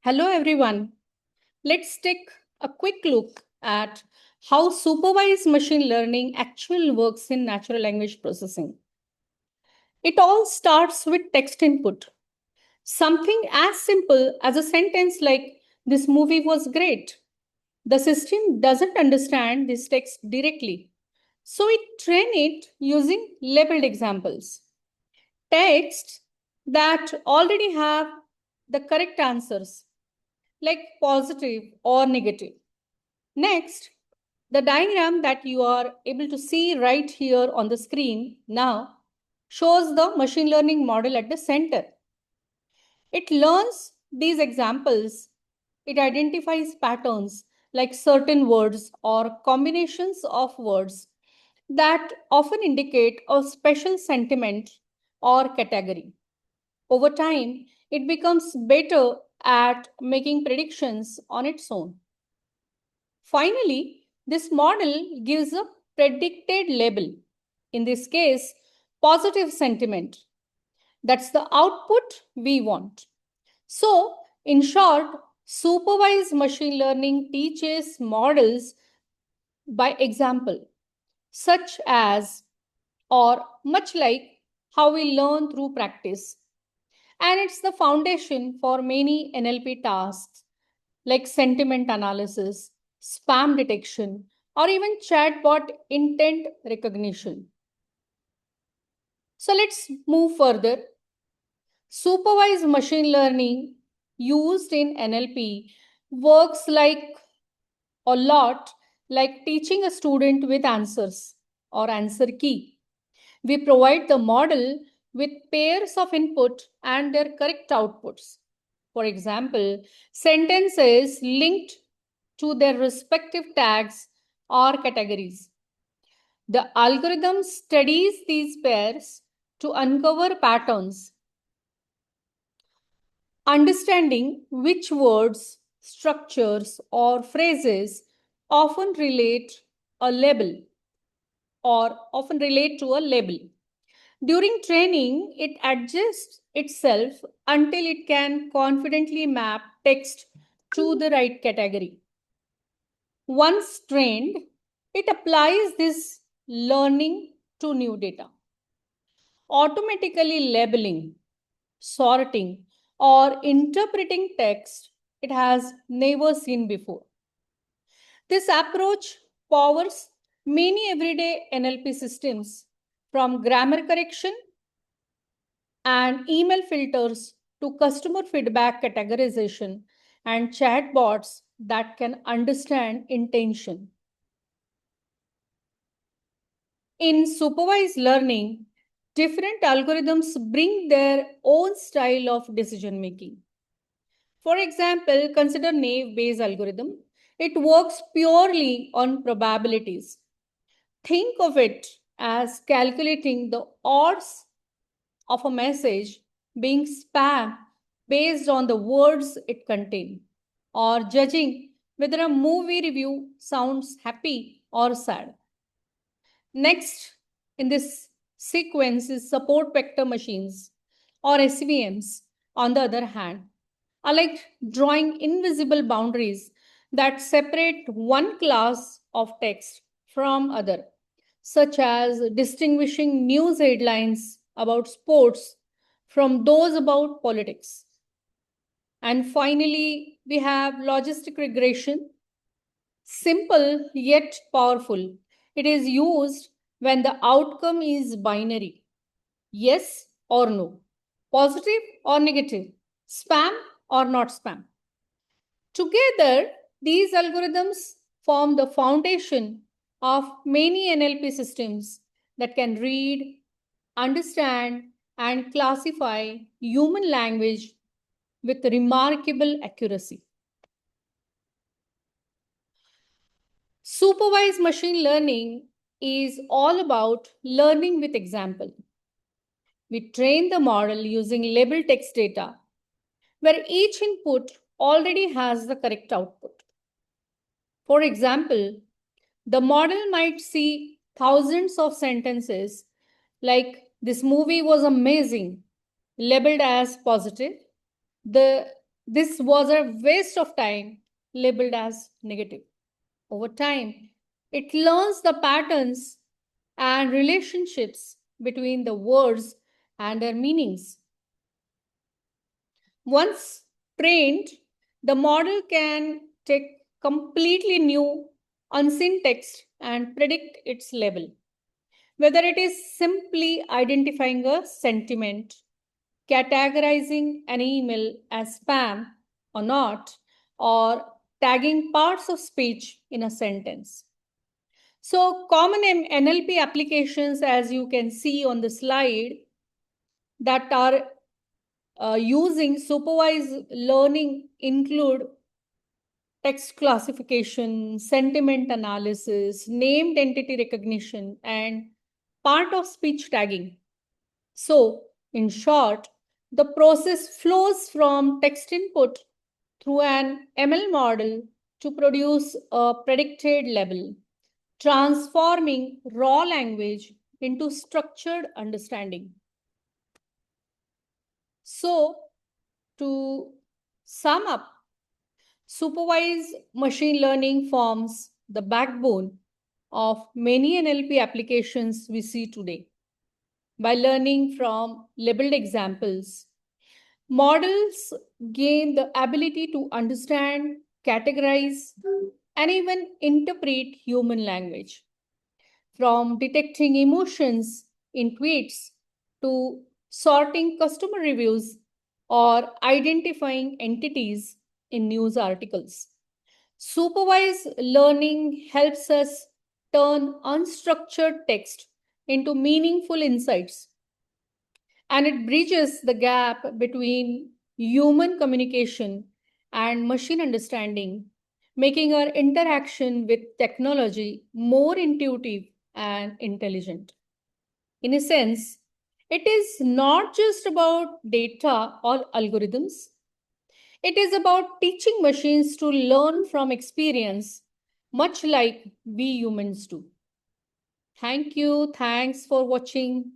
Hello, everyone. Let's take a quick look at how supervised machine learning actually works in natural language processing. It all starts with text input. Something as simple as a sentence like, "This movie was great." The system doesn't understand this text directly, so it trains it using labeled examples. Texts that already have the correct answers, like positive or negative. Next, the diagram that you are able to see right here on the screen now shows the machine learning model at the center. It learns these examples. It identifies patterns like certain words or combinations of words that often indicate a special sentiment or category. Over time, it becomes better at making predictions on its own. Finally, this model gives a predicted label, in this case, positive sentiment. That's the output we want. So, in short, supervised machine learning teaches models by example, such as or much like how we learn through practice. And it's the foundation for many NLP tasks like sentiment analysis, spam detection, or even chatbot intent recognition. So let's move further. Supervised machine learning used in NLP works like a lot like teaching a student with answers or answer key. We provide the model with pairs of input and their correct outputs. For example, sentences linked to their respective tags or categories. The algorithm studies these pairs to uncover patterns, understanding which words, structures, or phrases often relate to a label. During training, it adjusts itself until it can confidently map text to the right category. Once trained, it applies this learning to new data, automatically labeling, sorting, or interpreting text it has never seen before. This approach powers many everyday NLP systems, from grammar correction and email filters to customer feedback categorization and chatbots that can understand intention. In supervised learning, different algorithms bring their own style of decision making. For example, consider naive Bayes algorithm. It works purely on probabilities. Think of it as calculating the odds of a message being spam based on the words it contains, or judging whether a movie review sounds happy or sad. Next in this sequence is support vector machines, or SVMs, on the other hand, are like drawing invisible boundaries that separate one class of text from other, such as distinguishing news headlines about sports from those about politics. And finally, we have logistic regression, simple yet powerful. It is used when the outcome is binary, yes or no, positive or negative, spam or not spam. Together, these algorithms form the foundation of many NLP systems that can read, understand, and classify human language with remarkable accuracy. Supervised machine learning is all about learning with example. We train the model using labeled text data, where each input already has the correct output. For example, the model might see thousands of sentences like, "This movie was amazing," labeled as positive. The This was a waste of time, labeled as negative. Over time, it learns the patterns and relationships between the words and their meanings. Once trained, the model can take completely new, unseen text and predict its level. Whether it is simply identifying a sentiment, categorizing an email as spam or not, or tagging parts of speech in a sentence. So, common NLP applications, as you can see on the slide, that are using supervised learning include text classification, sentiment analysis, named entity recognition, and part of speech tagging. So, in short, the process flows from text input through an ML model to produce a predicted level, transforming raw language into structured understanding. So, to sum up, supervised machine learning forms the backbone of many NLP applications we see today. By learning from labeled examples, models gain the ability to understand, categorize, and even interpret human language. From detecting emotions in tweets to sorting customer reviews or identifying entities in news articles. Supervised learning helps us turn unstructured text into meaningful insights, and it bridges the gap between human communication and machine understanding, making our interaction with technology more intuitive and intelligent. In a sense, it is not just about data or algorithms, it is about teaching machines to learn from experience, much like we humans do. Thank you. Thanks for watching.